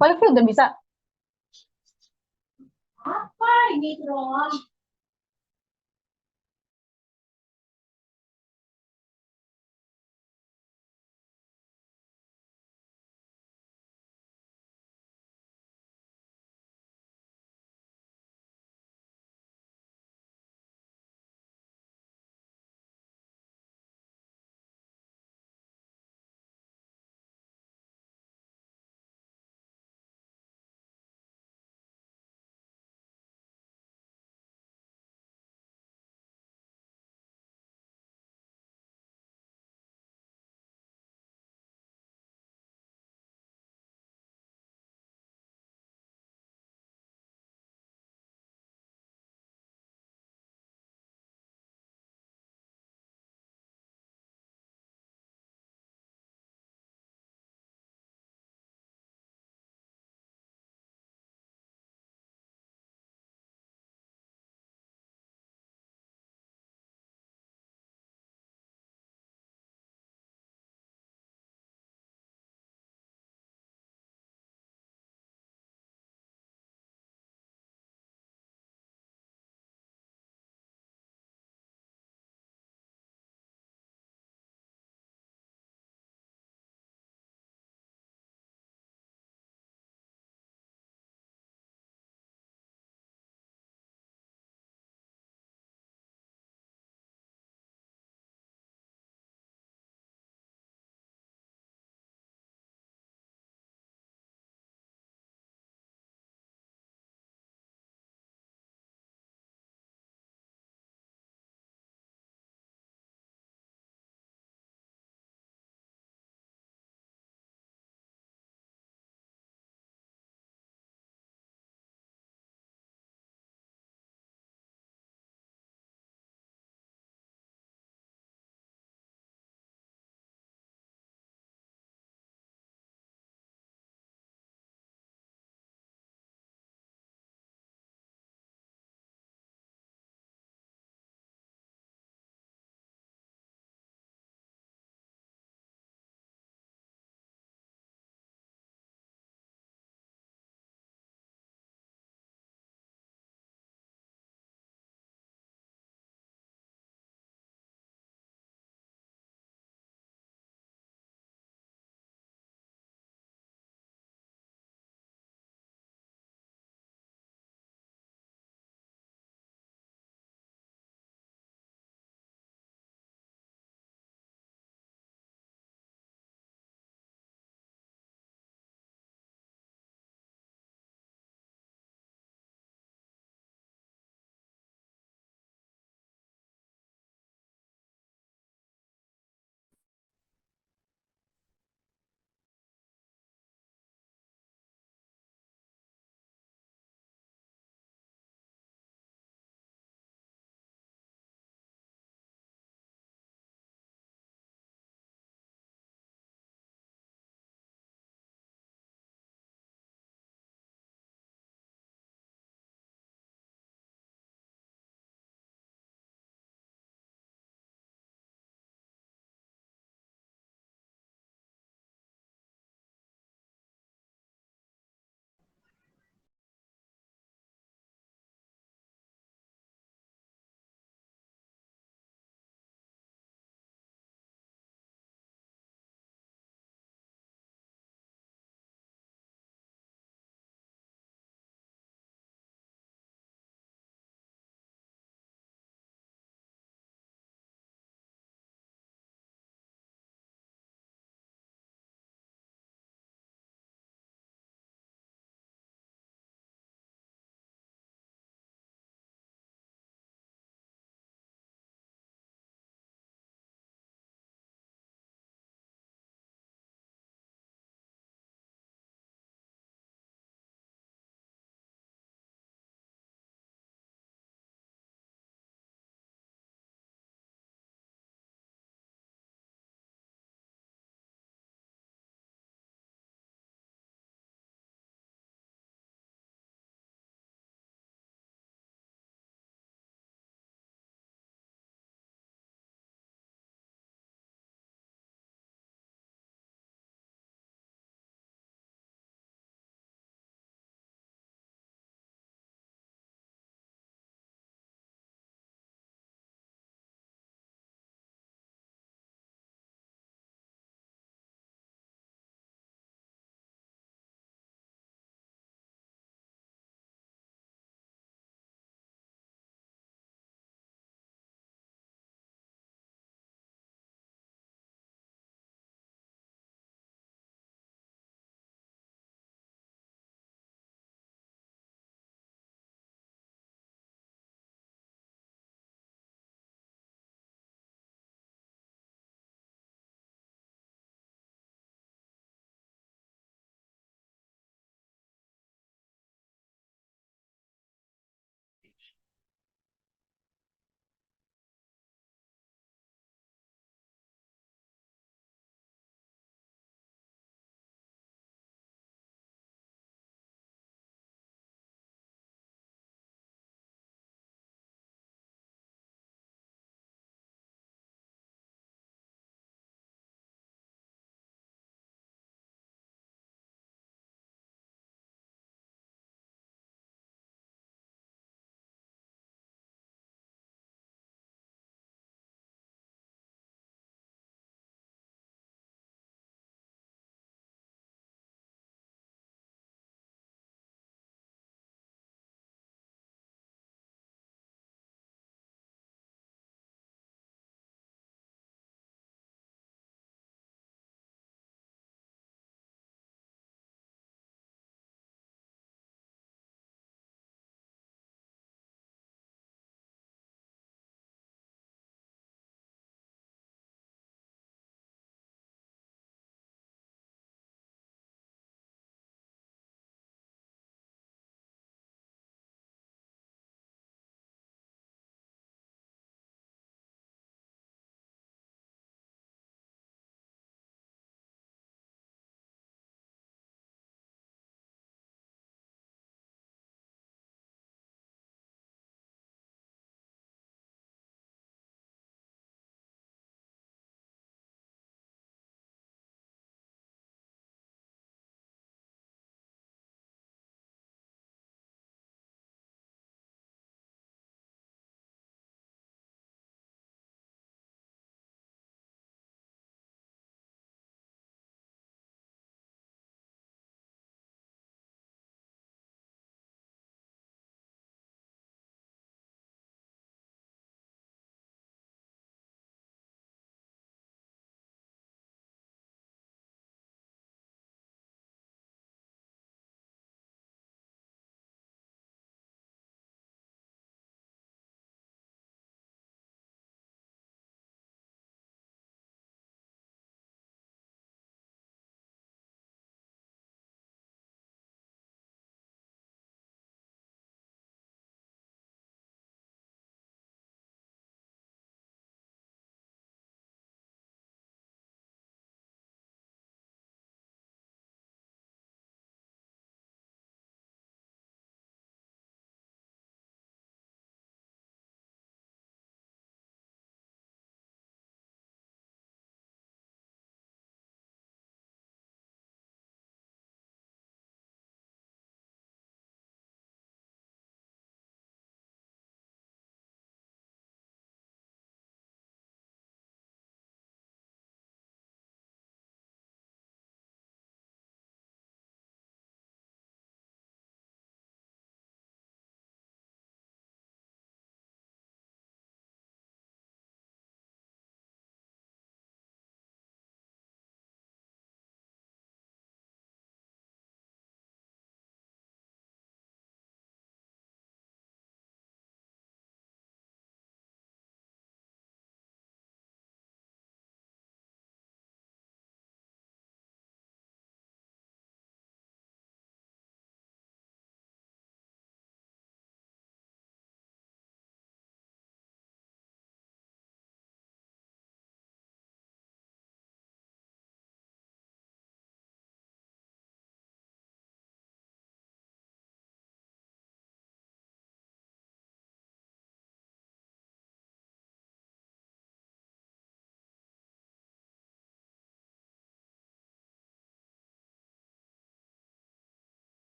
Wifi udah bisa. Apa ini, Tron?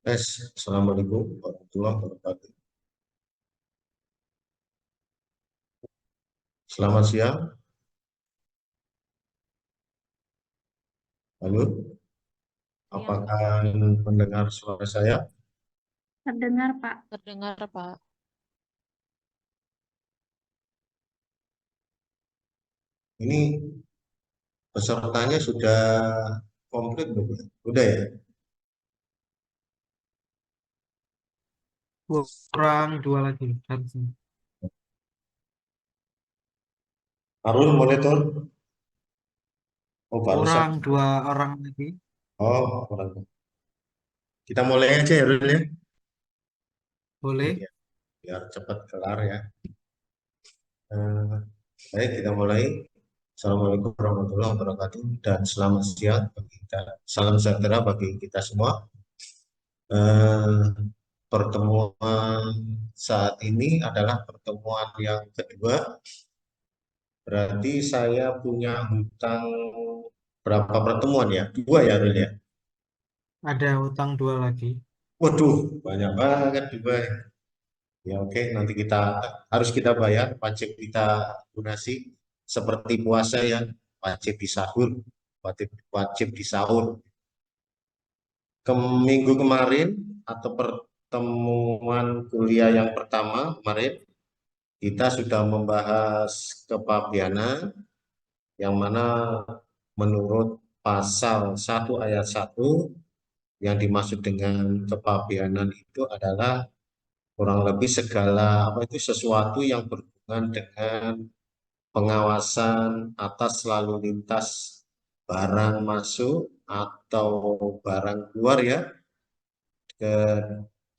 Assalamualaikum warahmatullahi wabarakatuh. Selamat siang. Halo, Siang, apakah mendengar suara saya? Terdengar, Pak. terdengar Pak. Ini pesertanya sudah komplit belum, ya? Udah ya? Kurang dua lagi harusnya. Arul monitor? Oh, barusan. Kurang dua orang lagi. Oh, kurang. Kita mulai aja ya, Arul ya. Boleh? Iya, biar cepat kelar ya. Eh, Baik, kita mulai. Assalamualaikum warahmatullahi wabarakatuh dan selamat siang bagi kita. Salam sejahtera bagi kita semua. Eh, Pertemuan saat ini adalah pertemuan yang kedua. Berarti saya punya hutang berapa pertemuan ya? Dua ya, Rul ya? Ada utang dua lagi. Waduh, banyak banget dua. Ya oke, nanti kita harus kita bayar, wajib kita lunasi seperti puasa ya, wajib disahur, wajib disahur. Minggu kemarin atau pertemuan kuliah yang pertama kemarin kita sudah membahas kepabeanan yang mana menurut pasal 1 ayat 1 yang dimaksud dengan kepabeanan itu adalah kurang lebih segala sesuatu yang berhubungan dengan pengawasan atas lalu lintas barang masuk atau barang keluar ya ke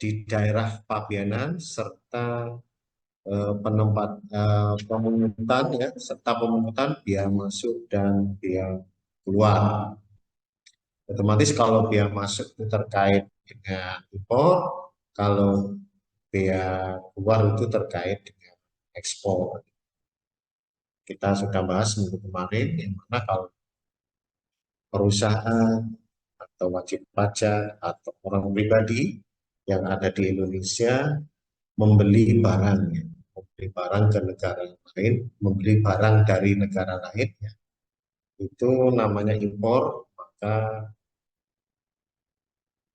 di daerah pabeanan serta pemungutan ya serta pemungutan biaya masuk dan biaya keluar. Otomatis kalau biaya masuk itu terkait dengan impor, kalau biaya keluar itu terkait dengan ekspor. Kita sudah bahas minggu kemarin yang mana kalau perusahaan atau wajib pajak atau orang pribadi yang ada di Indonesia membeli barang, membeli barang ke negara lain, membeli barang dari negara lain, ya, itu namanya impor, maka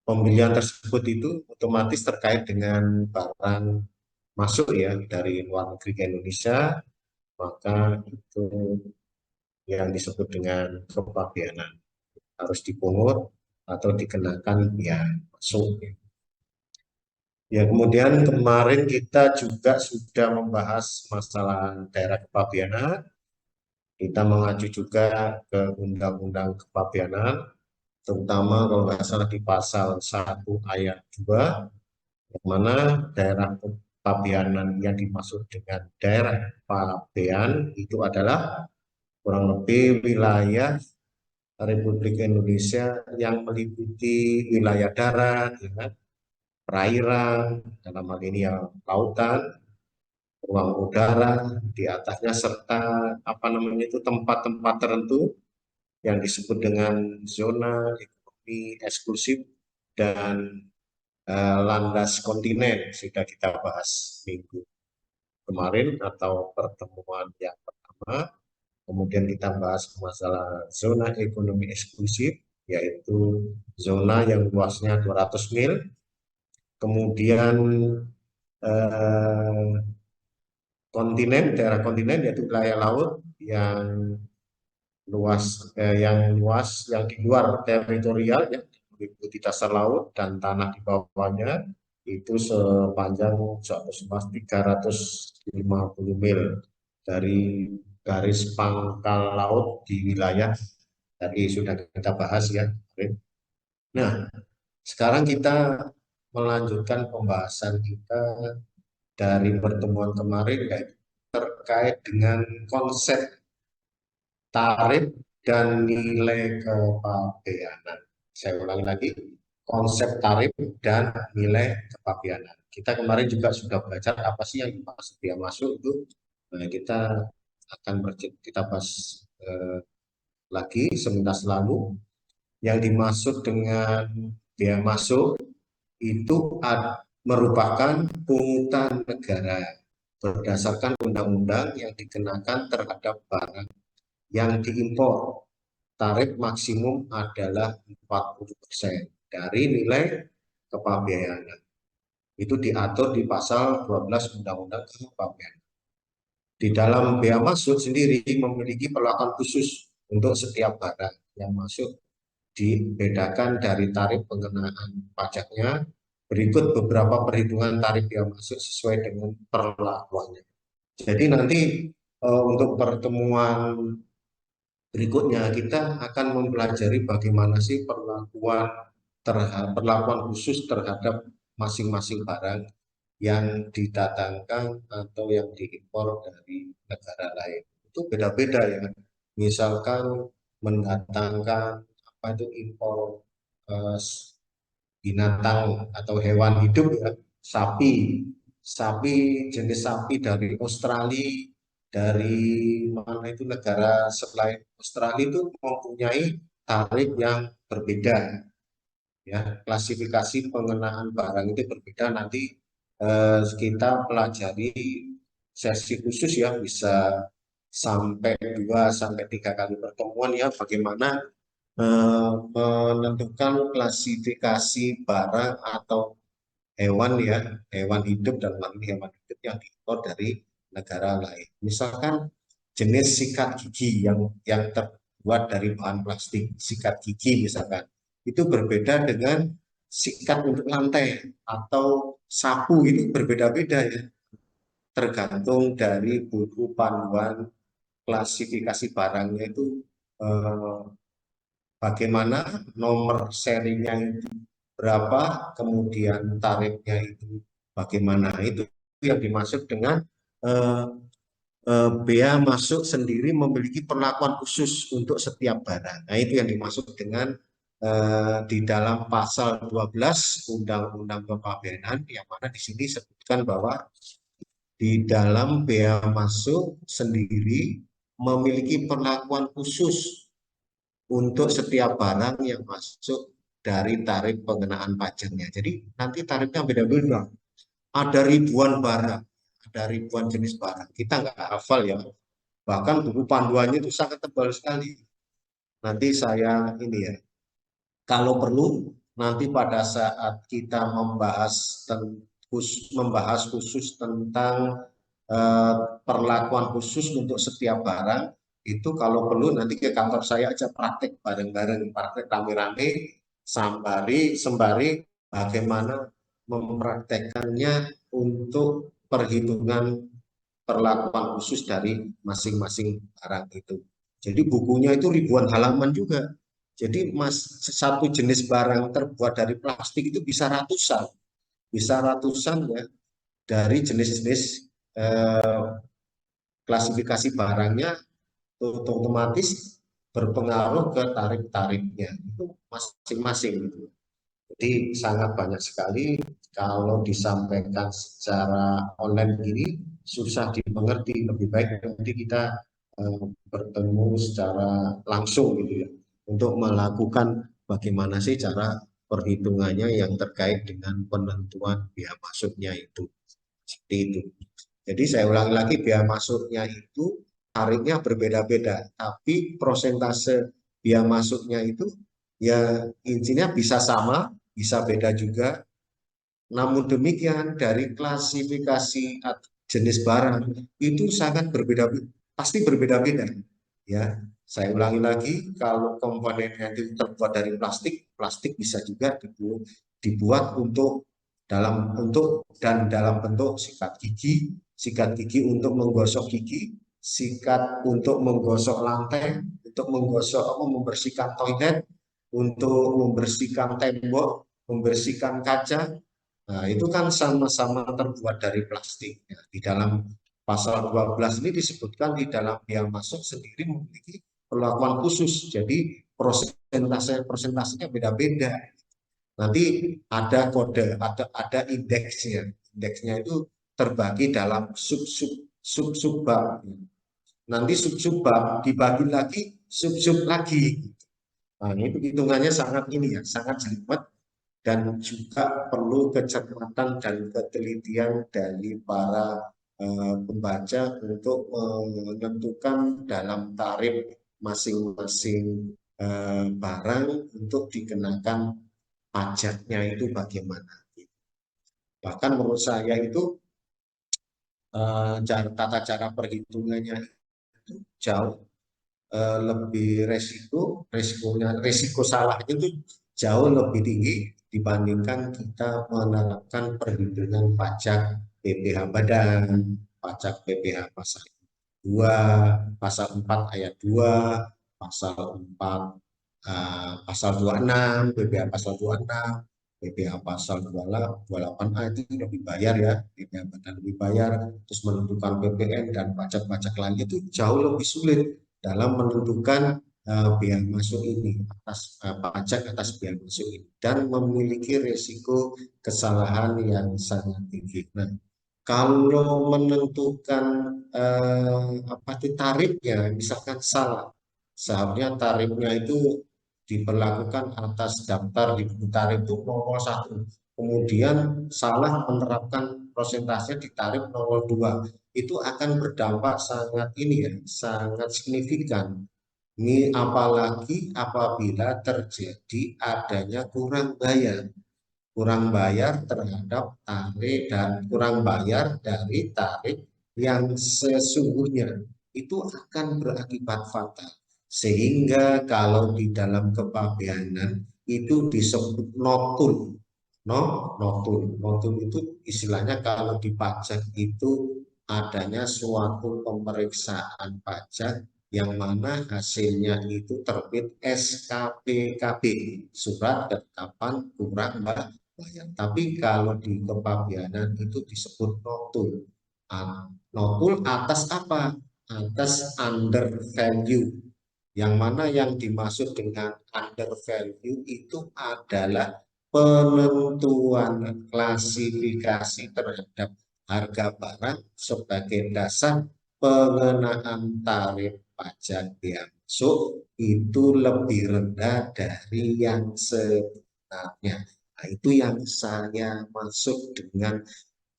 pembelian tersebut itu otomatis terkait dengan barang masuk ya dari luar negeri ke Indonesia, maka itu yang disebut dengan kepabeanan harus dipungut atau dikenakan biaya masuk. Ya, kemudian kemarin kita juga sudah membahas masalah daerah kepabeanan. Kita mengacu juga ke Undang-Undang Kepabeanan, terutama kalau nggak salah di pasal 1 ayat 2, yang mana daerah kepabeanan yang dimaksud dengan daerah pabean itu adalah kurang lebih wilayah Republik Indonesia yang meliputi wilayah darat, ya, perairan, dalam hal ini ya lautan, ruang udara di atasnya serta tempat-tempat tertentu yang disebut dengan zona ekonomi eksklusif dan landas kontinen sudah kita bahas minggu kemarin atau pertemuan yang pertama. Kemudian kita bahas masalah zona ekonomi eksklusif, yaitu zona yang luasnya 200 mil. Kemudian eh, daerah kontinen yaitu wilayah laut yang yang di luar teritorial yang meliputi dasar laut dan tanah di bawahnya itu sepanjang 350 mil dari garis pangkal laut di wilayah tadi sudah kita bahas ya. Nah, sekarang kita melanjutkan pembahasan kita dari pertemuan kemarin yaitu terkait dengan konsep tarif dan nilai kepabeanan. Saya ulangi lagi, konsep tarif dan nilai kepabeanan. Kita kemarin juga sudah belajar apa sih yang dimaksud biaya masuk itu. Kita akan kita bahas lagi sebentar lalu. Yang dimaksud dengan biaya masuk itu merupakan pungutan negara berdasarkan undang-undang yang dikenakan terhadap barang yang diimpor. Tarif maksimum adalah 40% dari nilai kepabeanan. Itu diatur di pasal 12 Undang-Undang Kepabeanan. Di dalam bea masuk sendiri memiliki perlakuan khusus untuk setiap barang yang masuk, dibedakan dari tarif pengenaan pajaknya. Berikut beberapa perhitungan tarif bea masuk sesuai dengan perlakuannya. Jadi nanti untuk pertemuan berikutnya kita akan mempelajari bagaimana sih perlakuan khusus terhadap masing-masing barang yang didatangkan atau yang diimpor dari negara lain. Itu beda-beda ya. Misalkan mendatangkan impor binatang atau hewan hidup ya, sapi jenis sapi dari Australia, dari mana itu negara selain Australia itu mempunyai tarif yang berbeda ya, klasifikasi pengenaan barang itu berbeda. Nanti kita pelajari sesi khusus ya, bisa sampai 2 sampai 3 kali pertemuan ya, bagaimana menentukan klasifikasi barang atau hewan ya, hewan hidup dan hewan hidup yang diimpor dari negara lain. Misalkan jenis sikat gigi yang terbuat dari bahan plastik, sikat gigi misalkan, itu berbeda dengan sikat untuk lantai atau sapu, itu berbeda-beda ya, tergantung dari buku panduan klasifikasi barangnya itu eh, bagaimana, nomor serinya itu berapa, kemudian tarifnya itu bagaimana, itu yang dimaksud dengan eh, bea masuk sendiri memiliki perlakuan khusus untuk setiap barang. Nah, itu yang dimaksud dengan di dalam pasal 12 Undang-Undang Kepabeanan, yang mana di sini disebutkan bahwa di dalam bea masuk sendiri memiliki perlakuan khusus untuk setiap barang yang masuk dari tarif pengenaan pajaknya. Jadi nanti tarifnya beda-beda. Ada ribuan barang, ada ribuan jenis barang. Kita nggak hafal ya. Bahkan buku panduannya itu sangat tebal sekali. Nanti saya ini ya, kalau perlu nanti pada saat kita membahas khusus tentang perlakuan khusus untuk setiap barang, itu kalau perlu nanti ke kantor saya aja praktek bareng-bareng, praktek rame-rame, sembari bagaimana mempraktekkannya untuk perhitungan perlakuan khusus dari masing-masing barang itu. Jadi bukunya itu ribuan halaman juga. Jadi satu jenis barang terbuat dari plastik itu bisa ratusan ya, dari jenis-jenis eh, klasifikasi barangnya, otomatis berpengaruh ke tarif-tarifnya itu masing-masing gitu. Jadi sangat banyak sekali, kalau disampaikan secara online gini susah dimengerti. Lebih baik nanti kita bertemu secara langsung gitu ya, untuk melakukan bagaimana sih cara perhitungannya yang terkait dengan penentuan biaya masuknya itu. Seperti itu. Jadi saya ulangi lagi, biaya masuknya itu tarifnya berbeda-beda, tapi prosentase biaya masuknya itu ya intinya bisa sama, bisa beda juga. Namun demikian dari klasifikasi jenis barang itu sangat berbeda, pasti berbeda-beda. Ya, saya ulangi lagi, kalau komponennya itu terbuat dari plastik, plastik bisa juga dibuat dalam bentuk sikat gigi untuk menggosok gigi, sikat untuk menggosok lantai, untuk membersihkan toilet, untuk membersihkan tembok, membersihkan kaca. Nah, itu kan sama-sama terbuat dari plastik. Ya, di dalam pasal 12 ini disebutkan di dalam biaya masuk sendiri memiliki perlakuan khusus. Jadi persentasenya beda-beda. Nanti ada kode, ada indeksnya. Indeksnya itu terbagi dalam sub-sub bab. Nanti sub-sub bab dibagi lagi, sub-sub lagi. Nah, ini hitungannya sangat sangat jelimet, dan juga perlu kecermatan dan ketelitian dari para pembaca untuk menentukan dalam tarif masing-masing barang untuk dikenakan pajaknya itu bagaimana. Bahkan menurut saya itu tata cara perhitungannya itu jauh lebih resiko salahnya itu jauh lebih tinggi dibandingkan kita menerapkan perhitungan pajak PPh badan, pajak PPh pasal 2, pasal 4 ayat 2, pasal 4 pasal 26, PPh pasal 26, PPh pasal 28A itu lebih bayar ya, PPh badan lebih bayar, terus menentukan PPN dan pajak-pajak lainnya itu jauh lebih sulit dalam menentukan biaya masuk ini, pajak atas biaya masuk ini, dan memiliki risiko kesalahan yang sangat tinggi. Nah, kalau menentukan tarifnya, misalkan salah, seharusnya tarifnya itu diberlakukan atas daftar di buku tarif itu 01, kemudian salah menerapkan persentase di tarif 02, itu akan berdampak sangat sangat signifikan. Ini apalagi apabila terjadi adanya kurang bayar terhadap tarif dan kurang bayar dari tarif yang sesungguhnya itu akan berakibat fatal. Sehingga kalau di dalam kepabeanan itu disebut notul. Notul. Notul itu istilahnya kalau di pajak itu adanya suatu pemeriksaan pajak yang mana hasilnya itu terbit SKPKB, surat ketetapan kurang bayar. Tapi kalau di kepabeanan itu disebut notul. Notul atas apa? Atas under value. Yang mana yang dimaksud dengan under value itu adalah penentuan klasifikasi terhadap harga barang sebagai dasar pengenaan tarif pajak bea masuk itu lebih rendah dari yang sebenarnya. Nah, itu yang saya maksud dengan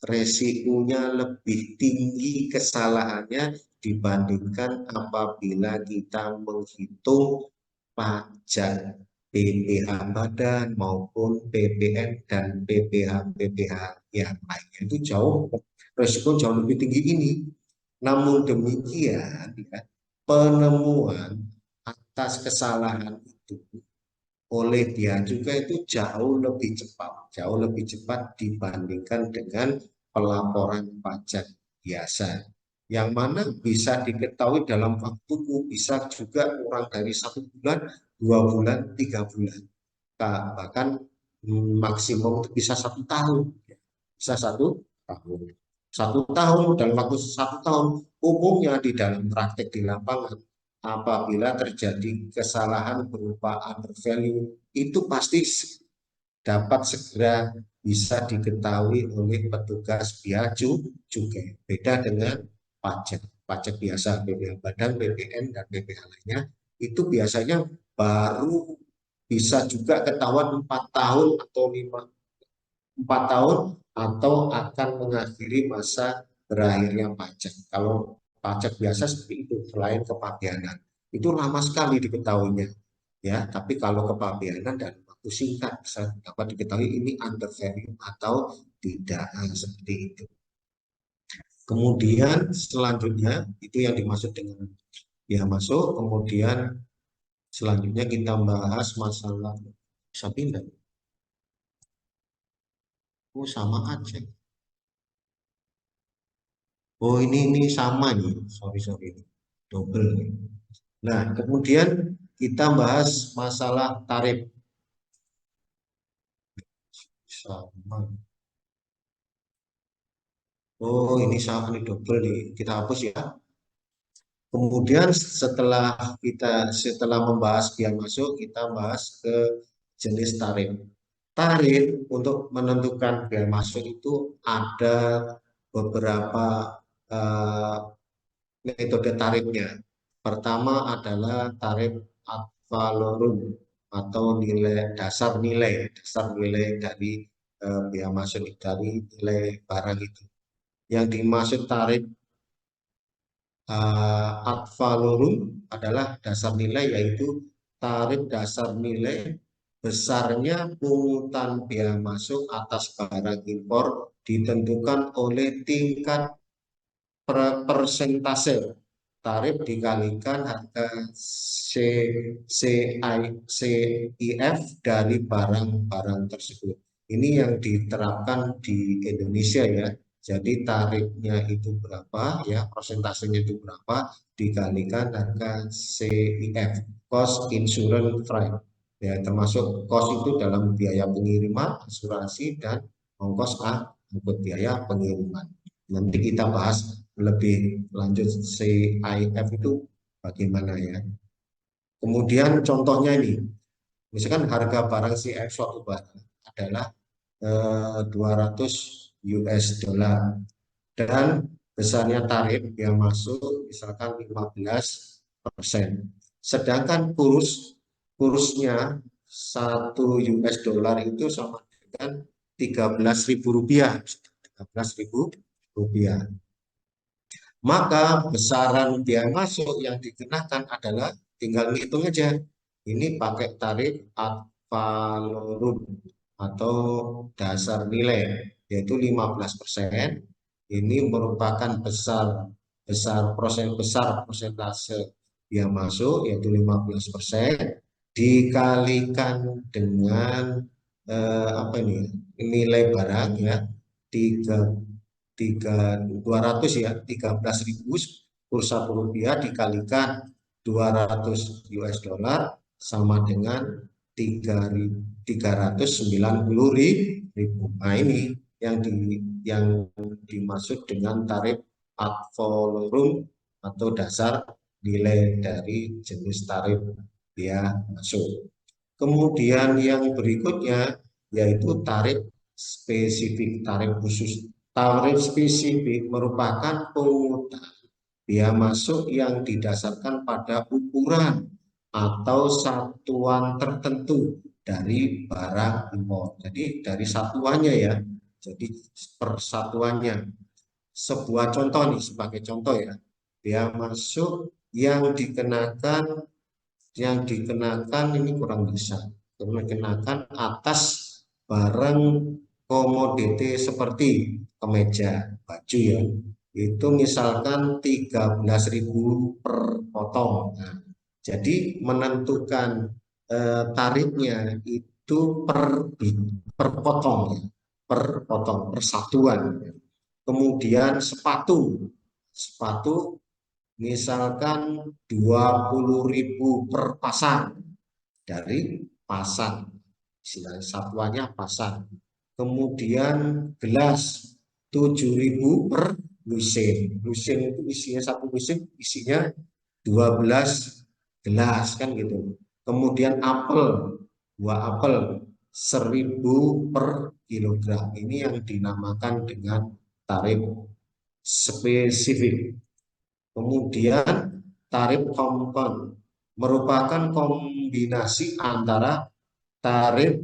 resikonya lebih tinggi kesalahannya dibandingkan apabila kita menghitung pajak PPh badan maupun PPN dan PPh yang lainnya itu resiko jauh lebih tinggi ini. Namun demikian ya, penemuan atas kesalahan itu oleh dia juga itu jauh lebih cepat dibandingkan dengan pelaporan pajak biasa, yang mana bisa diketahui dalam waktu bisa juga kurang dari 1 bulan, 2 bulan, 3 bulan, bahkan maksimum itu bisa 1 tahun, bisa 1 tahun. 1 tahun dalam waktu 1 tahun umumnya di dalam praktek di lapangan apabila terjadi kesalahan berupa under value itu pasti dapat segera bisa diketahui oleh petugas bea cukai. Beda dengan pajak biasa, PPh badan, PPN dan PPh lainnya itu biasanya baru bisa juga ketahuan 4 tahun atau akan mengakhiri masa berakhirnya pajak. Kalau pajak biasa seperti itu, selain kepabeanan, itu lama sekali diketahuinya, ya. Tapi kalau kepabeanan dan waktu singkat bisa dapat diketahui ini under value atau tidak, seperti itu. Kemudian selanjutnya itu yang dimaksud dengan biaya masuk. Kemudian selanjutnya kita bahas masalah bisa pindah. Oh, sama aja. Oh, ini sama nih. Sorry. Double nih. Nah, kemudian kita bahas masalah tarif. Sama. Oh, ini sama nih, double nih. Kita hapus ya. Kemudian setelah membahas biaya masuk, kita bahas ke jenis tarif. Tarif untuk menentukan biaya masuk itu ada beberapa eh, metode tarifnya. Pertama adalah tarif ad valorem atau dasar nilai dari biaya masuk dari nilai barang itu. Yang dimaksud tarif ad valorem adalah dasar nilai, yaitu tarif dasar nilai besarnya pungutan biaya masuk atas barang impor ditentukan oleh tingkat persentase tarif dikalikan harga CIF dari barang-barang tersebut. Ini yang diterapkan di Indonesia ya. Jadi tarifnya itu berapa ya, persentasenya itu berapa dikalikan harga CIF, cost insurance freight. Ya, termasuk cost itu dalam biaya pengiriman, asuransi dan ongkos angkut biaya pengiriman. Nanti kita bahas lebih lanjut CIF itu bagaimana ya. Kemudian contohnya ini, misalkan harga barang CIF suatu barang adalah 200 US dollar dan besarnya tarif yang masuk misalkan 15%. Sedangkan kursnya 1 US dollar itu sama dengan 13.000 rupiah. 13.000 rupiah. Maka besaran biaya masuk yang dikenakan adalah tinggal ngitung aja. Ini pakai tarif ad valorem atau dasar nilai, yaitu 15%. ini merupakan besar persentase biaya masuk yaitu 15% dikalikan dengan apa ini nilai barang ya 200 ya 13.000 per Rp1 dikalikan 200 US dollar sama dengan 390.000. Nah ini yang dimaksud dengan tarif ad valorem atau dasar nilai dari jenis tarif biaya masuk. Kemudian yang berikutnya yaitu tarif spesifik, tarif khusus. Tarif spesifik merupakan pungutan biaya masuk yang didasarkan pada ukuran atau satuan tertentu dari barang impor. Jadi dari satuannya ya. Jadi persatuannya. Sebuah contoh nih sebagai contoh ya. Biaya masuk yang dikenakan ini kurang bisa. Dikenakan atas barang komoditi seperti kemeja, baju ya. Itu misalkan 13.000 per potong. Nah, jadi menentukan tarifnya itu per potong ya. Per potong, per satuan. Kemudian sepatu misalkan 20.000 per pasang dari pasang, istilahnya satuannya pasang. Kemudian gelas 7.000 per lusin. Lusin itu isinya satu lusin isinya 12 gelas kan gitu. Kemudian apel, 2 apel 1.000 per kilogram. Ini yang dinamakan dengan tarif spesifik. Kemudian tarif kompon merupakan kombinasi antara tarif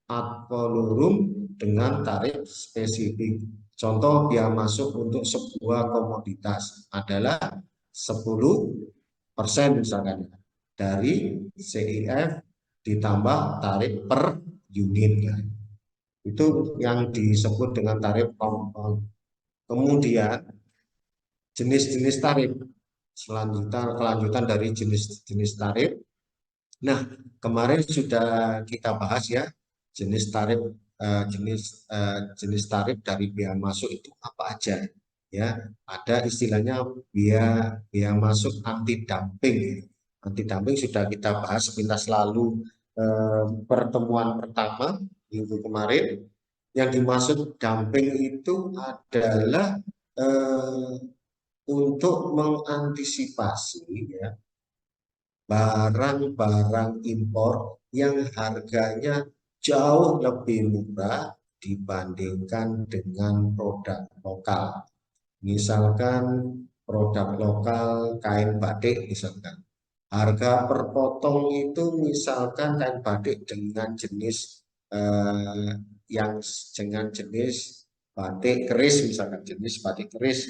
ad valorem dengan tarif spesifik. Contoh biaya masuk untuk sebuah komoditas adalah 10% misalkan dari CIF ditambah tarif per unitnya. Itu yang disebut dengan tarif kompon. Kemudian jenis-jenis tarif kelanjutan dari jenis-jenis tarif. Nah, kemarin sudah kita bahas ya jenis tarif jenis tarif dari biaya masuk itu apa aja ya. Ada istilahnya biaya masuk anti dumping. Anti dumping sudah kita bahas sepintas lalu pertemuan pertama minggu kemarin. Yang dimaksud dumping itu adalah untuk mengantisipasi ya, barang-barang impor yang harganya jauh lebih murah dibandingkan dengan produk lokal. Misalkan produk lokal kain batik misalkan. Harga per potong itu misalkan kain batik dengan jenis batik keris misalkan jenis batik keris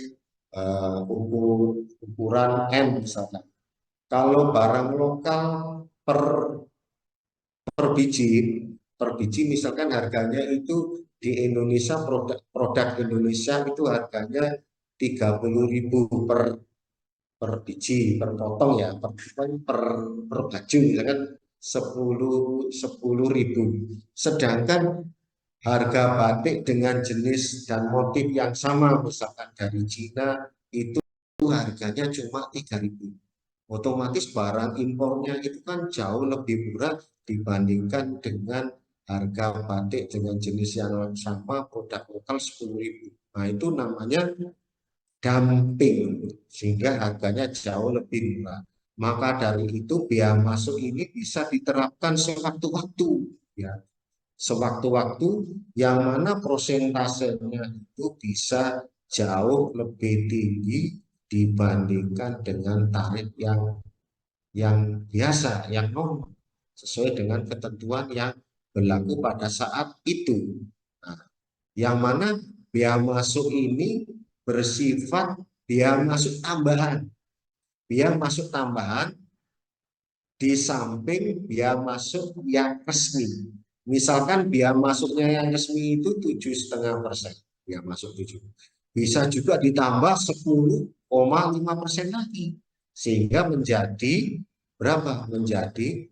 ukuran M misalkan. Kalau barang lokal per biji misalkan harganya itu di Indonesia produk Indonesia itu harganya 30.000 per biji per potong ya per baju misalkan 10.000. Sedangkan harga batik dengan jenis dan motif yang sama misalkan dari Cina itu harganya cuma 3.000. Otomatis barang impornya itu kan jauh lebih murah dibandingkan dengan harga batik dengan jenis yang sama produk lokal 10.000. Nah itu namanya dumping sehingga harganya jauh lebih murah. Maka dari itu biaya masuk ini bisa diterapkan sewaktu-waktu ya. Sewaktu-waktu yang mana prosentasenya itu bisa jauh lebih tinggi dibandingkan dengan tarif yang biasa, yang normal, sesuai dengan ketentuan yang berlaku pada saat itu. Nah, yang mana biaya masuk ini bersifat biaya masuk tambahan. Biaya masuk tambahan di samping biaya masuk yang resmi. Misalkan biaya masuknya yang resmi itu 7,5%, biaya masuk 7. bisa juga ditambah 10,5% lagi. Sehingga menjadi berapa? Menjadi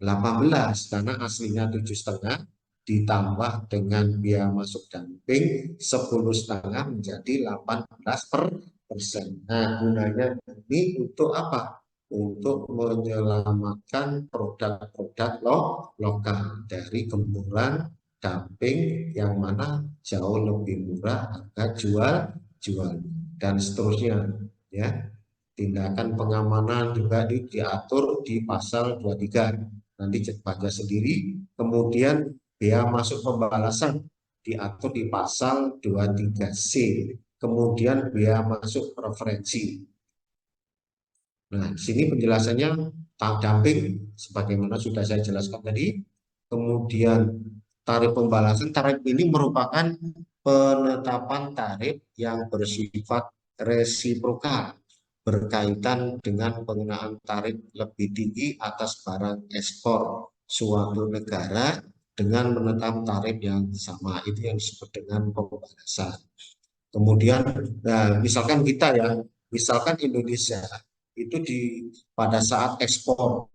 18 karena aslinya 7,5 ditambah dengan biaya masuk dumping 10,5 menjadi 18%. Nah, gunanya ini untuk apa? Untuk menyelamatkan produk-produk lokal dari gempuran dumping yang mana jauh lebih murah harga jual dan seterusnya, ya. Tindakan pengamanan juga diatur di pasal 23. Nanti baca sendiri. Kemudian bea masuk pembalasan diatur di pasal 23C. Kemudian bea masuk preferensi. Nah, sini penjelasannya dumping sebagaimana sudah saya jelaskan tadi. Kemudian tarif pembalasan, tarif ini merupakan penetapan tarif yang bersifat resiprokal berkaitan dengan penggunaan tarif lebih tinggi atas barang ekspor suatu negara dengan menetap tarif yang sama. Itu yang disebut dengan pembalasan. Kemudian, nah, misalkan kita ya, misalkan Indonesia itu pada saat ekspor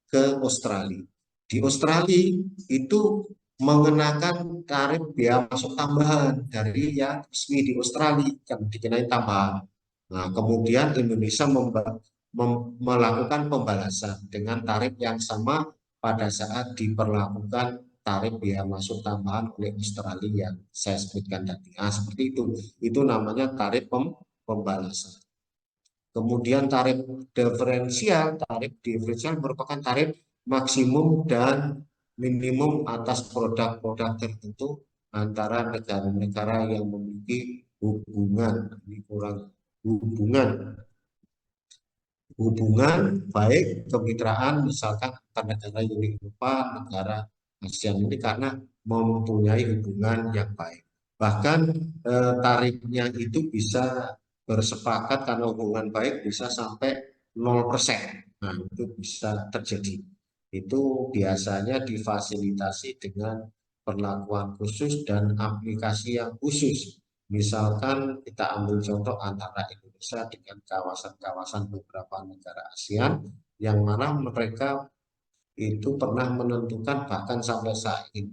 ke Australia. Di Australia itu mengenakan tarif bea masuk tambahan dari yang resmi di Australia yang dikenai tambahan. Nah, kemudian Indonesia melakukan pembalasan dengan tarif yang sama pada saat diperlakukan tarif bea masuk tambahan oleh Australia yang saya sebutkan tadi. Nah, seperti itu. Itu namanya tarif pembalasan. Kemudian tarif diferensial merupakan tarif maksimum dan minimum atas produk-produk tertentu antara negara-negara yang memiliki hubungan baik kemitraan misalkan antar negara Uni Eropa, negara ASEAN ini karena mempunyai hubungan yang baik. Bahkan tarifnya itu bisa bersepakat karena hubungan baik bisa sampai 0%. Nah, itu bisa terjadi. Itu biasanya difasilitasi dengan perlakuan khusus dan aplikasi yang khusus. Misalkan kita ambil contoh antara Indonesia dengan kawasan-kawasan beberapa negara ASEAN yang mana mereka itu pernah menentukan bahkan sampai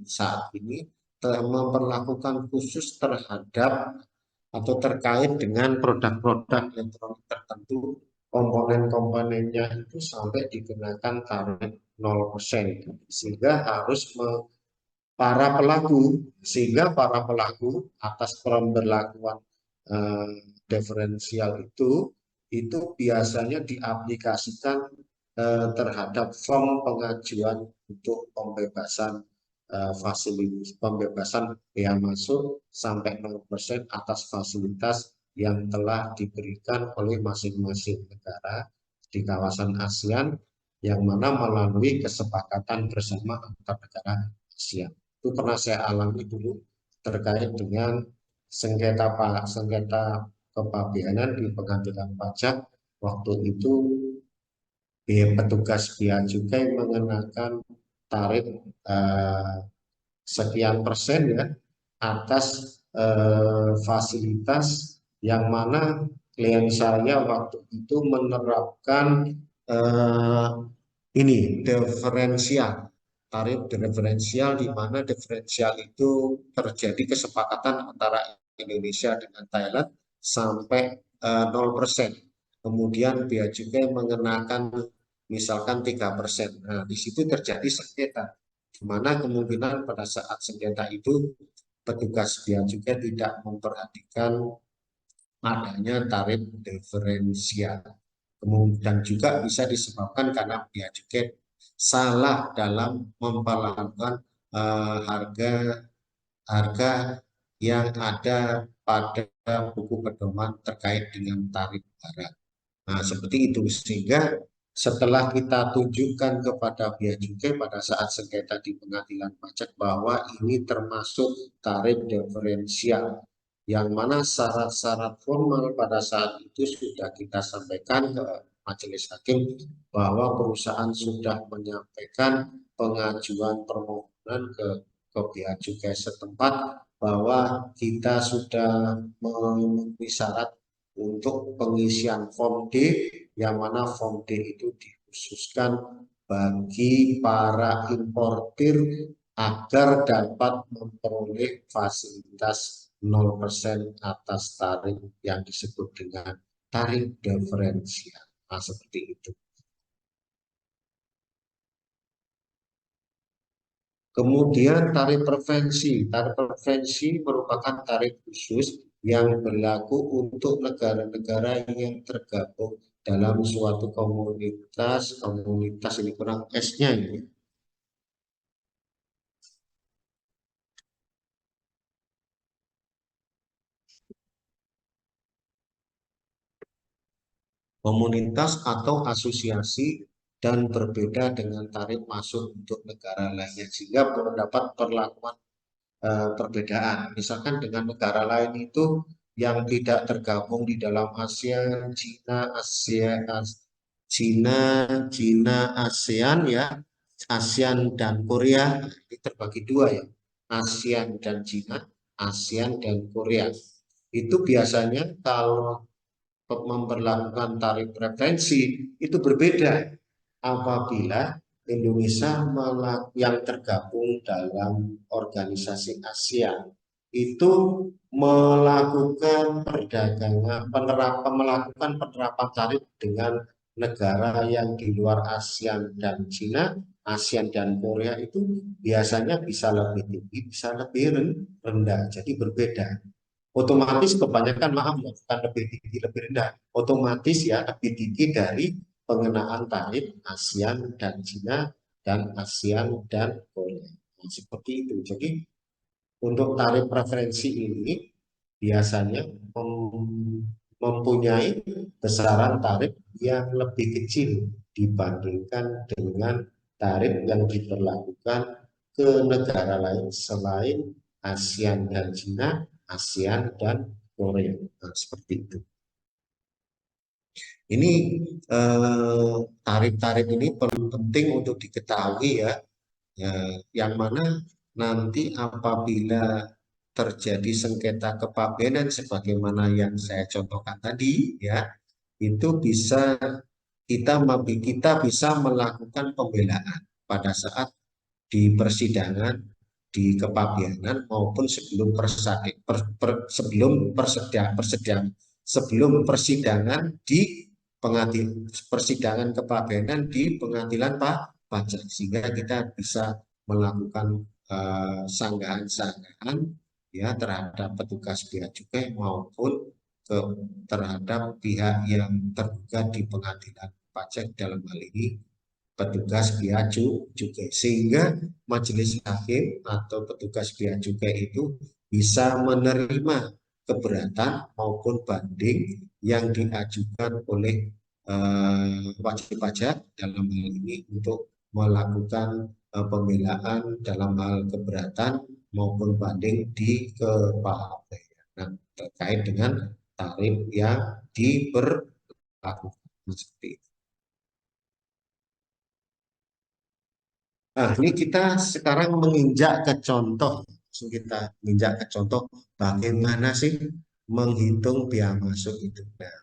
saat ini telah memperlakukan khusus terhadap atau terkait dengan produk-produk elektronik tertentu komponen-komponennya itu sampai dikenakan tarif 0% sehingga harus para pelaku atas pemberlakuan diferensial itu biasanya diaplikasikan terhadap form pengajuan untuk pembebasan fasilitas pembebasan bea masuk sampai 0% atas fasilitas yang telah diberikan oleh masing-masing negara di kawasan ASEAN yang mana melalui kesepakatan bersama antar negara ASEAN. Itu pernah saya alami dulu terkait dengan sengketa kepabeanan di pengadilan pajak. Waktu itu petugas bea cukai mengenakan tarif sekian persen ya atas fasilitas yang mana klien saya waktu itu menerapkan ini diferensial tarif diferensial di mana diferensial itu terjadi kesepakatan antara Indonesia dengan Thailand sampai 0%. Kemudian bea cukai mengenakan misalkan 3%. Nah, di situ terjadi sengketa. Di mana kemungkinan pada saat sengketa itu petugas bea cukai tidak memperhatikan adanya tarif diferensial. Kemudian juga bisa disebabkan karena bea cukai salah dalam memperlakukan harga yang ada pada buku pedoman terkait dengan tarif barang. Nah, seperti itu sehingga setelah kita tunjukkan kepada bea cukai pada saat sengketa di pengadilan pajak bahwa ini termasuk tarif diferensial yang mana syarat-syarat formal pada saat itu sudah kita sampaikan ke majelis hakim bahwa perusahaan sudah menyampaikan pengajuan permohonan ke bea cukai setempat bahwa kita sudah memenuhi syarat untuk pengisian form D, yang mana form D itu dikhususkan bagi para importir agar dapat memperoleh fasilitas 0% atas tarif yang disebut dengan tarif diferensial. Nah, seperti itu. Kemudian tarif preferensi. Tarif preferensi merupakan tarif khusus yang berlaku untuk negara-negara yang tergabung dalam suatu komunitas. Komunitas ini kurang S-nya ini. Komunitas atau asosiasi dan berbeda dengan tarif masuk untuk negara lainnya, sehingga mendapat perlakuan perbedaan. Misalkan dengan negara lain itu yang tidak tergabung di dalam ASEAN, Cina, ASEAN ya, ASEAN dan Korea ini terbagi dua ya, ASEAN dan Cina, ASEAN dan Korea. Itu biasanya kalau memperlakukan tarif preferensi itu berbeda apabila Indonesia yang tergabung dalam organisasi ASEAN itu melakukan perdagangan melakukan penerapan tarif dengan negara yang di luar ASEAN dan Cina, ASEAN dan Korea itu biasanya bisa lebih tinggi, bisa lebih rendah, jadi berbeda. Otomatis kebanyakan bukan lebih tinggi lebih rendah, otomatis ya lebih tinggi dari pengenaan tarif ASEAN dan Cina dan ASEAN dan Korea. Nah, seperti itu. Jadi untuk tarif preferensi ini biasanya mempunyai besaran tarif yang lebih kecil dibandingkan dengan tarif yang diberlakukan ke negara lain selain ASEAN dan Cina, ASEAN dan Korea. Nah, seperti itu. Ini tarif-tarif ini penting untuk diketahui ya, yang mana nanti apabila terjadi sengketa kepabeanan sebagaimana yang saya contohkan tadi ya, itu kita bisa melakukan pembelaan pada saat di persidangan di kepabeanan maupun sebelum persidangan di persidangan kepabeanan di pengadilan pajak, sehingga kita bisa melakukan sanggahan-sanggahan ya terhadap petugas bea cukai maupun terhadap pihak yang tergugat di pengadilan pajak, dalam hal ini petugas bea cukai, sehingga majelis hakim atau petugas bea cukai itu bisa menerima keberatan maupun banding yang diajukan oleh wajib pajak dalam hal ini untuk melakukan pembelaan dalam hal keberatan maupun banding di kepabeanan terkait dengan tarif yang diberlakukan seperti itu. Nah, ini kita sekarang menginjak ke contoh, kita menginjak ke contoh bagaimana sih menghitung biaya masuk itu. Nah,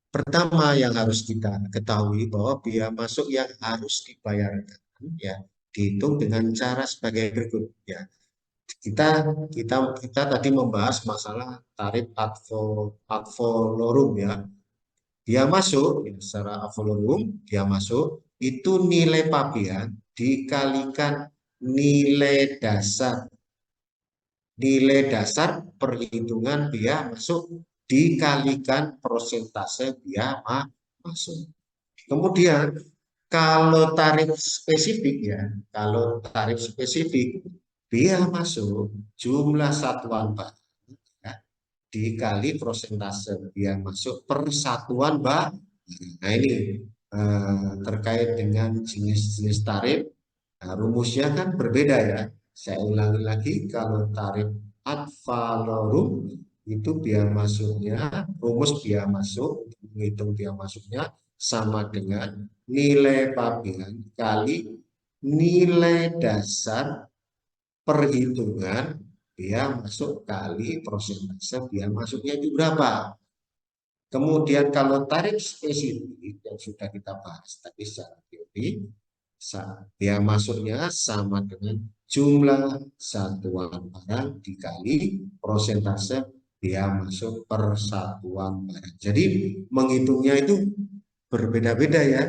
pertama yang harus kita ketahui bahwa biaya masuk yang harus dibayarkan ya dihitung dengan cara sebagai berikut ya. Kita tadi membahas masalah tarif ad valorem ya. Biaya masuk ya, secara ad valorem biaya masuk itu nilai pabean dikalikan nilai dasar perhitungan biaya masuk dikalikan persentase biaya masuk. Kemudian kalau tarif spesifik ya, biaya masuk jumlah satuan barang ya, dikali persentase biaya masuk per satuan barang. Nah, ini terkait dengan jenis-jenis tarif. Nah, rumusnya kan berbeda ya. Saya ulangi lagi, kalau tarif ad valorem itu biaya masuknya, rumus biaya masuk untuk menghitung biaya masuknya sama dengan nilai pabean kali nilai dasar perhitungan biaya masuk kali persentase biaya masuknya itu berapa. Kemudian kalau tarif spesifik yang sudah kita bahas tadi secara teori, biaya masuknya sama dengan jumlah satuan barang dikali persentase biaya masuk per satuan barang. Jadi menghitungnya itu berbeda-beda ya,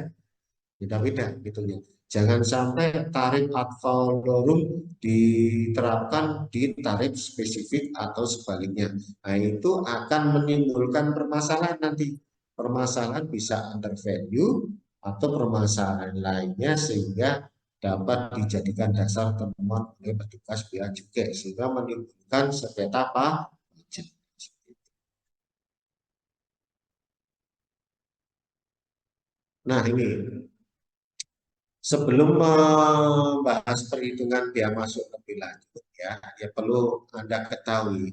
beda-beda hitungnya. Jangan sampai tarif ad valorem diterapkan di tarif spesifik atau sebaliknya. Nah, itu akan menimbulkan permasalahan nanti. Permasalahan bisa under value atau permasalahan lainnya sehingga dapat dijadikan dasar temuan oleh petugas bea cukai sehingga menimbulkan sengketa pajak. Nah, ini sebelum membahas perhitungan biaya masuk lebih lanjut ya perlu Anda ketahui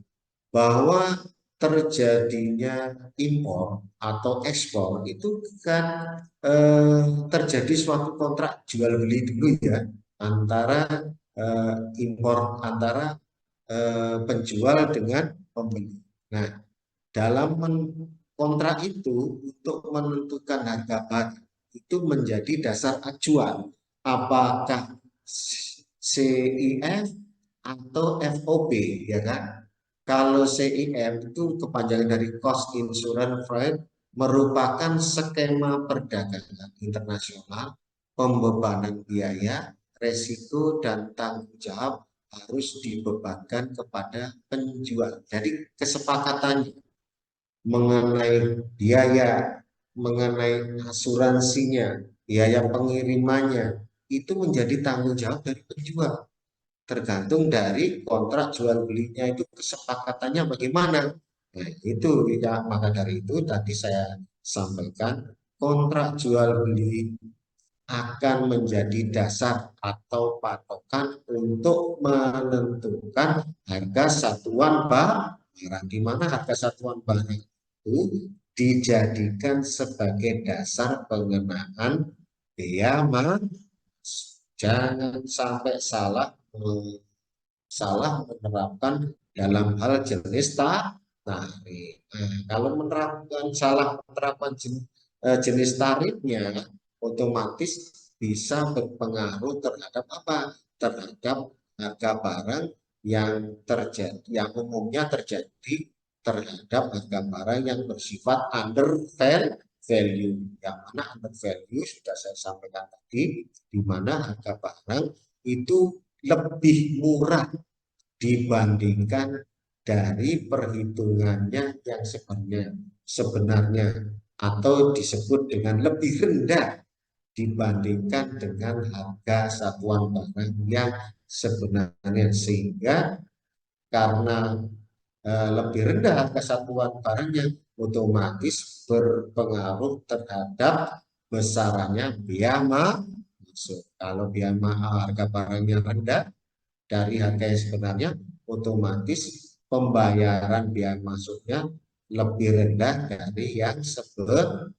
bahwa terjadinya impor atau ekspor itu kan terjadi suatu kontrak jual beli dulu ya antara impor antara penjual dengan pembeli. Nah, dalam kontrak itu untuk menentukan harga barang itu menjadi dasar acuan apakah CIF atau FOB ya kan. Kalau CIF itu kepanjangan dari Cost Insurance Freight merupakan skema perdagangan internasional pembebanan biaya, resiko dan tanggung jawab harus dibebankan kepada penjual. Jadi kesepakatannya mengenai biaya, mengenai asuransinya, biaya pengirimannya, itu menjadi tanggung jawab dari penjual. Tergantung dari kontrak jual belinya itu kesepakatannya bagaimana. Nah, itu ya, maka dari itu tadi saya sampaikan kontrak jual beli akan menjadi dasar atau patokan untuk menentukan harga satuan barang, di mana harga satuan barang itu dijadikan sebagai dasar pengenaan biaya masuk. Jangan sampai salah menerapkan dalam hal jenis tarif. Nah, kalau salah menerapkan jenis tarifnya, otomatis bisa berpengaruh terhadap apa? Terhadap harga barang yang terjadi, yang umumnya terjadi terhadap harga barang yang bersifat under value. Yang mana under value sudah saya sampaikan tadi, di mana harga barang itu lebih murah dibandingkan dari perhitungannya yang sebenarnya atau disebut dengan lebih rendah dibandingkan dengan harga satuan barang yang sebenarnya, sehingga karena lebih rendah harga satuan barangnya otomatis berpengaruh terhadap besarannya biaya masuk. Kalau harga barangnya rendah dari harga yang sebenarnya, otomatis pembayaran biaya masuknya lebih rendah dari yang sebenarnya.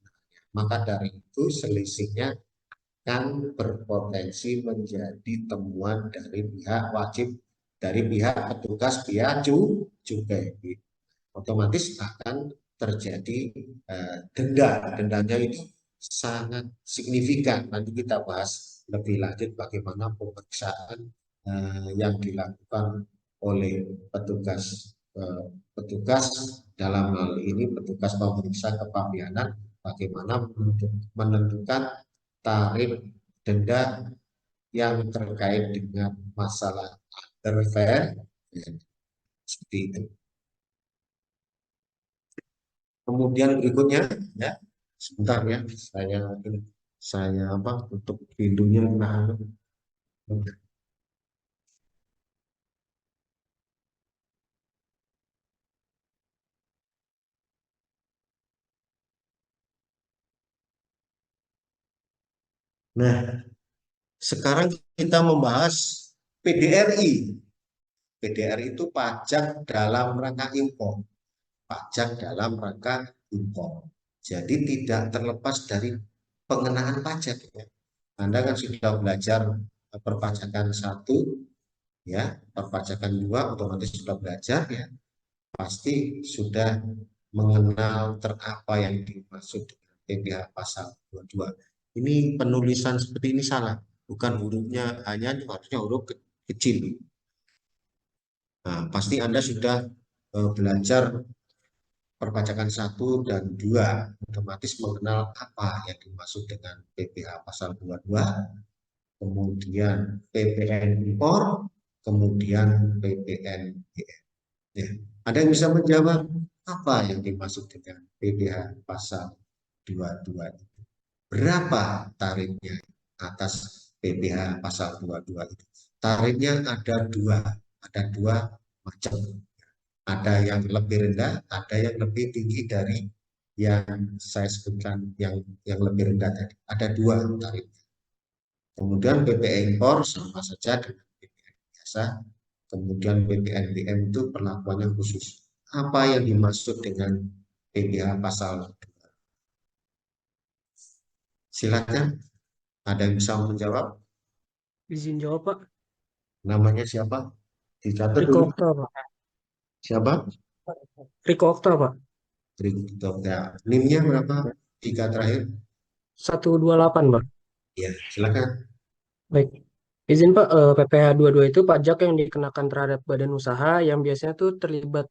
Maka dari itu selisihnya akan berpotensi menjadi temuan dari pihak wajib, dari pihak petugas bea cukai. Otomatis akan terjadi denda. Dendanya itu sangat signifikan. Nanti kita bahas lebih lanjut bagaimana pemeriksaan yang dilakukan oleh petugas dalam hal ini petugas pemeriksa kepabeanan, bagaimana menentukan tarif denda yang terkait dengan masalah underfair seperti itu. Kemudian berikutnya ya, sebentar ya, saya apa untuk pintunya. Nah, sekarang kita membahas PDRI. PDRI itu pajak dalam rangka impor. Pajak dalam rangka impor. Jadi tidak terlepas dari pengenaan pajak ya. Anda kan sudah belajar perpajakan 1, ya, perpajakan 2 otomatis sudah belajar ya, pasti sudah mengenal terapa yang dimaksud dengan PPh pasal 22. Ini penulisan seperti ini salah, bukan hurufnya hanya harusnya huruf kecil. Nah, pasti Anda sudah belajar perpajakan 1 dan 2, otomatis mengenal apa yang dimaksud dengan PPh pasal 22, kemudian PPN impor, kemudian PPN BM. Ya. Ada yang bisa menjawab apa yang dimaksud dengan PPh pasal 22 itu? Berapa tarifnya atas PPh pasal 22 itu? Tarifnya ada dua macam. Ada yang lebih rendah, ada yang lebih tinggi dari yang saya sebutkan yang lebih rendah tadi. Ada 2 tarif. Kemudian PPN impor sama saja dengan PPN biasa. Kemudian PPN BM itu perlakuannya khusus. Apa yang dimaksud dengan PPh pasal 2? Silakan, ada yang bisa menjawab? Izin jawab, Pak. Namanya siapa? Dicatat Riko dulu. Okta, Pak. Siapa? Riko Okta, Pak. Ya. NIM-nya berapa? 3 terakhir. 128, Pak. Ya, silakan. Baik. Izin, Pak, PPh 22 itu pajak yang dikenakan terhadap badan usaha yang biasanya tuh terlibat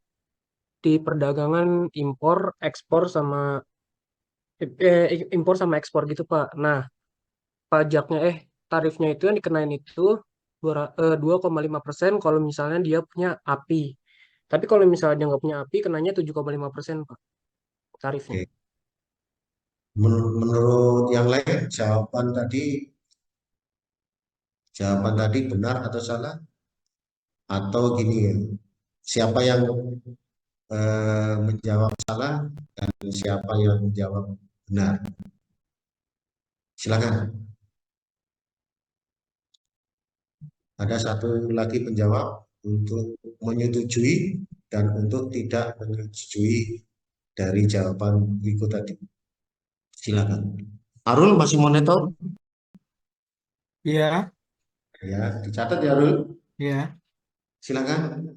di perdagangan impor sama ekspor gitu, Pak. Nah, pajaknya tarifnya itu yang dikenain itu 2,5% kalau misalnya dia punya API. Tapi kalau misalnya dia nggak punya API, kenanya 7,5%, Pak, tarifnya. Oke. Menurut yang lain, jawaban tadi benar atau salah? Atau gini ya, siapa yang menjawab salah dan siapa yang menjawab benar? Silakan. Ada satu lagi penjawab untuk menyetujui dan untuk tidak menyetujui dari jawaban berikut tadi. Silakan. Arul masih monitor? Iya, Ya, dicatat ya Arul. iya. Silakan.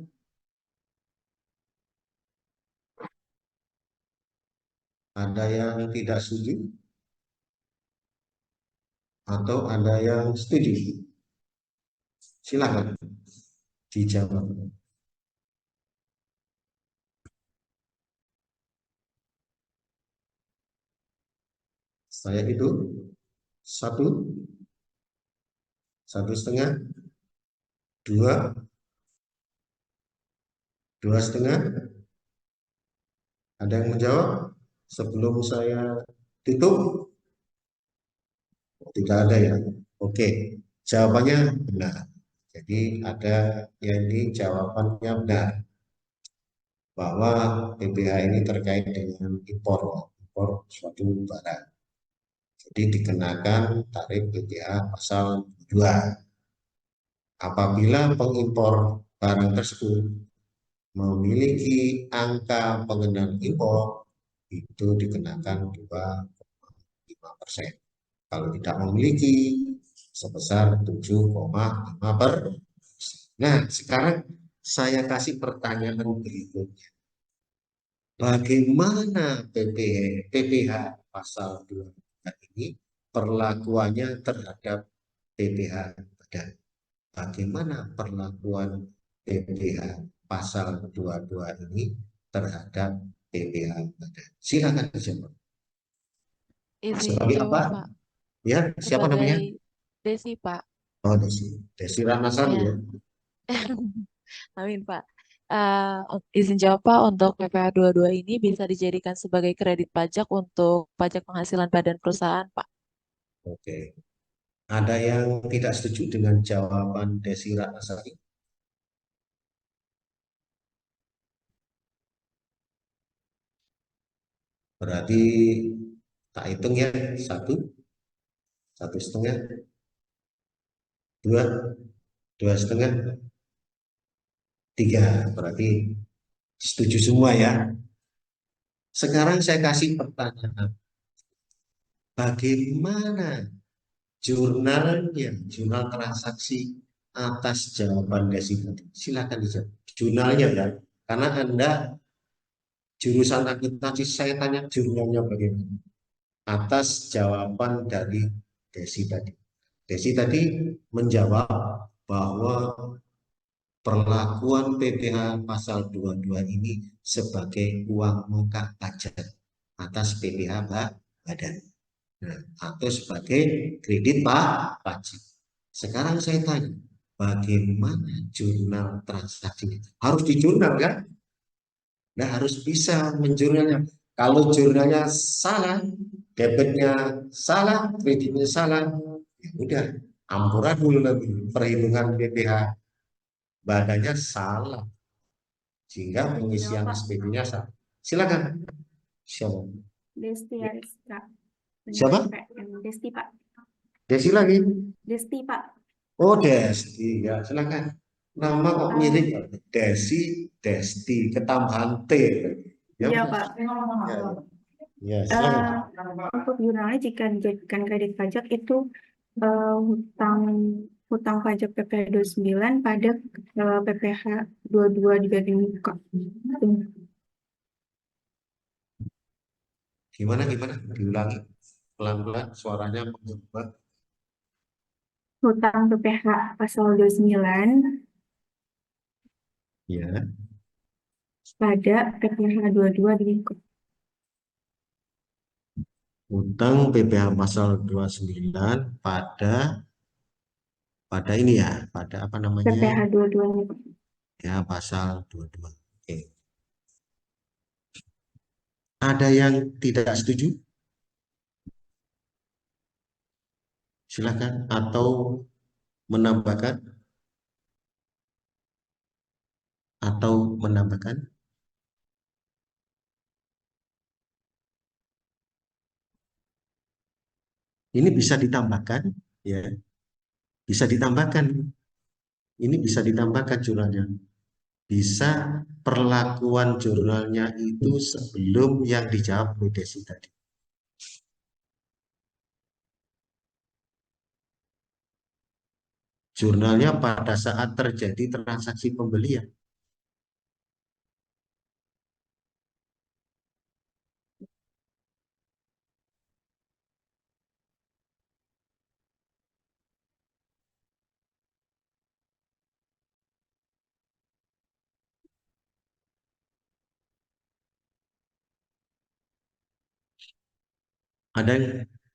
Ada yang tidak setuju atau ada yang setuju? Silakan dijawab. Saya itu 1, 1,5, 2, 2,5. Ada yang menjawab sebelum saya tutup? Tidak ada ya. Oke, jawabannya benar. Jadi ada yang ini jawabannya benar bahwa PPh ini terkait dengan impor suatu barang. Jadi dikenakan tarif PPh pasal 2. Apabila pengimpor barang tersebut memiliki angka pengenaan impor, itu dikenakan 2,5%. Kalau tidak memiliki, sebesar 7,5%. Nah, sekarang saya kasih pertanyaan berikutnya. Bagaimana PPh pasal 2 ini perlakuannya terhadap PPh badan? Bagaimana perlakuan PPh pasal 22 ini terhadap PPh badan? Silakan dijawab. Izin Sebagai jawab, apa? Pak. Ya, siapa namanya? Sebagai Desi, Pak. Oh, Desi Ratnasari Ya. ya. Amin, Pak. Izin jawab, Pak, untuk PPh 22 ini bisa dijadikan sebagai kredit pajak untuk pajak penghasilan badan perusahaan, Pak. Oke. Ada yang tidak setuju dengan jawaban Desi Ratnasari? Berarti tak hitung ya, 1,5, 2, 2,5, 3. Berarti setuju semua ya. Sekarang saya kasih pertanyaan. Bagaimana jurnal transaksi atas jawaban Desi tadi? Silakan dijawab. Jurnalnya ya, karena Anda jurusan akuntansi, saya tanya jurnalnya bagaimana atas jawaban dari Desi tadi. Desi tadi menjawab bahwa perlakuan PPh pasal 22 ini sebagai uang muka pajak atas PPh badan. Nah, atau sebagai kredit pajak. Sekarang saya tanya, bagaimana jurnal transaksinya? Harus di jurnal kan? Nah, harus bisa menjurnalnya. Kalau jurnalnya salah, debitnya salah, kreditnya salah, ya udah, amburadul lagi. Perhitungan PPh badannya salah, sehingga pengisian Jawab, Pak. SPP-nya salah. Silakan. Siapa? Desti Ariska. Siapa? PM. Desti, Pak. Desi lagi. Desti, Pak. Oh, Desti. Ya, silakan. Nama kok Eh, mirip ya? Desi, Desti, ketambahan T. Ya, Iya, udah. Pak. Ya, ya, silakan. Untuk jurnalnya jika dijadikan kredit pajak itu hutang pajak PPh 29 pada PPh 22 dibagi muka. Gimana? Diulangi pelan-pelan, suaranya mengembang. Hutang PPh pasal 29 Ya, pada PPh 22 dibagi muka. utang PPh pasal 29 pada ini ya, pada apa namanya? PPh 22 nya, Pak. Ya, pasal 22. Oke. Ada yang tidak setuju? Silakan, atau menambahkan atau menambahkan. Ini bisa ditambahkan, ya, bisa ditambahkan. Ini bisa ditambahkan jurnalnya. Bisa perlakuan jurnalnya itu sebelum yang dijawab oleh Desi tadi. Jurnalnya pada saat terjadi transaksi pembelian.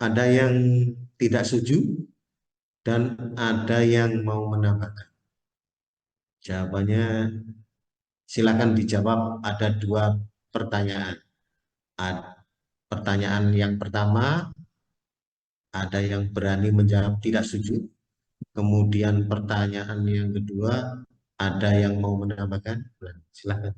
Ada yang tidak setuju dan ada yang mau menambahkan. Jawabannya silakan dijawab. Ada dua pertanyaan. Pertanyaan yang pertama, ada yang berani menjawab tidak setuju. Kemudian pertanyaan yang kedua, ada yang mau menambahkan. Silakan.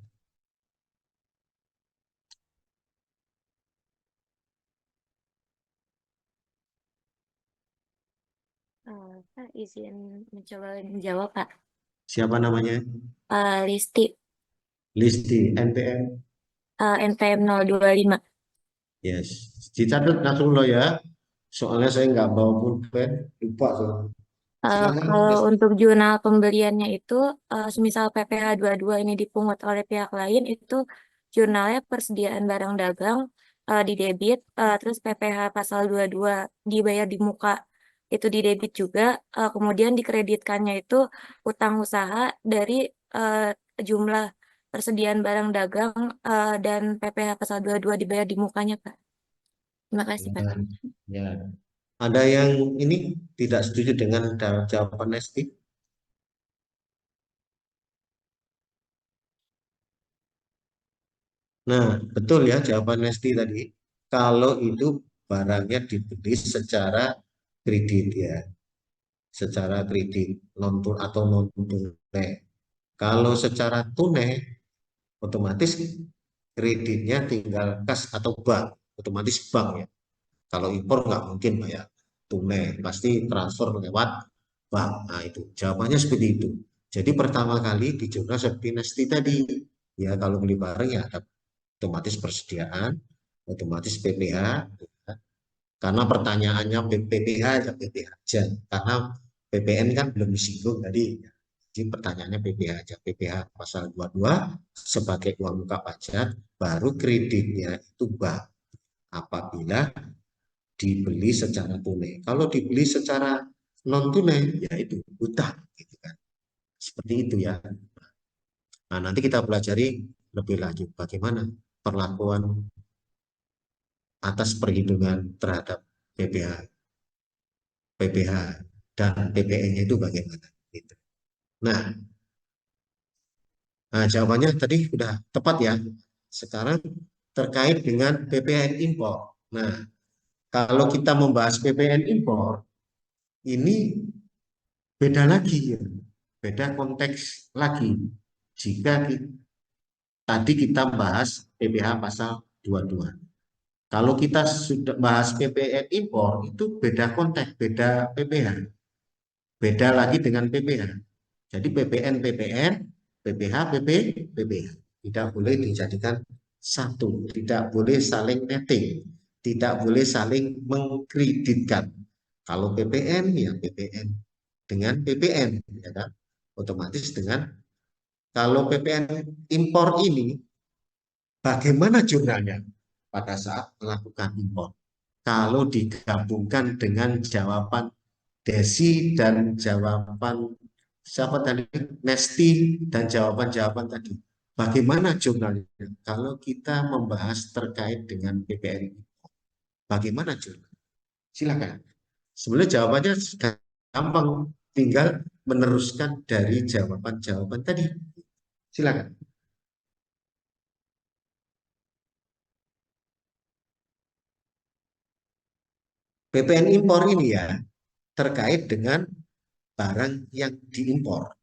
Pak, izin mencoba menjawab, Pak. Siapa namanya? Listi, Listi, NPM. NPM 025. Yes. Dicatat langsung lo ya. Soalnya saya nggak bawa pulpen, lupa soalnya. Silakan. Kalau untuk jurnal pembeliannya itu, semisal PPh 22 ini dipungut oleh pihak lain, itu jurnalnya persediaan barang dagang di debit, terus PPh pasal 22 dibayar di muka, itu di debit juga, kemudian dikreditkannya itu utang usaha dari jumlah persediaan barang dagang dan PPh pasal 22 dibayar di mukanya, Pak. Terima kasih, Pak. Ya. Ada yang ini tidak setuju dengan jawaban Nesti? Nah, betul ya jawaban Nesti tadi. Kalau itu barangnya dibeli secara kredit ya, secara kredit non atau non tunai. Kalau secara tunai, otomatis kreditnya tinggal kas atau bank, otomatis bank ya. Kalau impor nggak mungkin Pak ya, tunai, pasti transfer lewat bank. Nah itu jawabannya seperti itu. Jadi pertama kali di jurnal seperti Nesti tadi, ya kalau beli barang ya ada otomatis persediaan, otomatis PPh, ya. Karena pertanyaannya PPh ya PPh aja, karena PPN kan belum disinggung tadi. Jadi pertanyaannya PPh aja. PPh pasal 22 sebagai uang muka pajak, baru kreditnya itu apabila dibeli secara tunai. Kalau dibeli secara non tunai, ya itu utang, gitu kan. Seperti itu ya. Nah, nanti kita pelajari lebih lanjut bagaimana perlakuan atas perhitungan terhadap PPh dan PPN-nya itu bagaimana. Gitu. Nah, jawabannya tadi sudah tepat ya. Sekarang terkait dengan PPN impor. Nah, kalau kita membahas PPN impor, ini beda lagi ya. Beda konteks lagi. Jika tadi kita bahas PPh pasal 22. Kalau kita sudah bahas PPN impor, itu beda konteks, beda PPh. Beda lagi dengan PPh. Jadi PPN, PPh, PPh. Tidak boleh dijadikan satu, tidak boleh saling netting, tidak boleh saling mengkreditkan. Kalau PPN ya PPN dengan PPN, ya kan? Otomatis dengan kalau PPN impor ini, bagaimana jurnalnya pada saat melakukan impor? Kalau digabungkan dengan jawaban Desi dan jawaban siapa tadi, Nesti dan jawaban-jawaban tadi. Bagaimana jurnalnya? Kalau kita membahas terkait dengan PPN, bagaimana jurnal? Silakan. Sebenarnya jawabannya gampang, tinggal meneruskan dari jawaban-jawaban tadi. Silakan. PPN impor ini ya terkait dengan barang yang diimpor.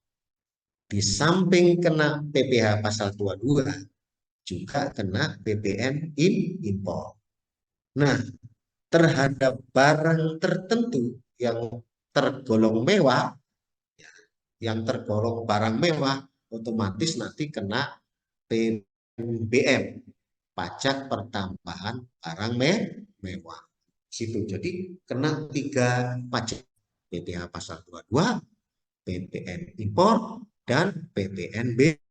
Di samping kena PPh pasal 22, juga kena PPN impor. Nah, terhadap barang tertentu yang tergolong mewah, barang mewah, otomatis nanti kena PPBM, pajak pertambahan barang mewah. Situ. Jadi kena 3 pajak, PPh pasal 22, PPN impor, dan PPNBM.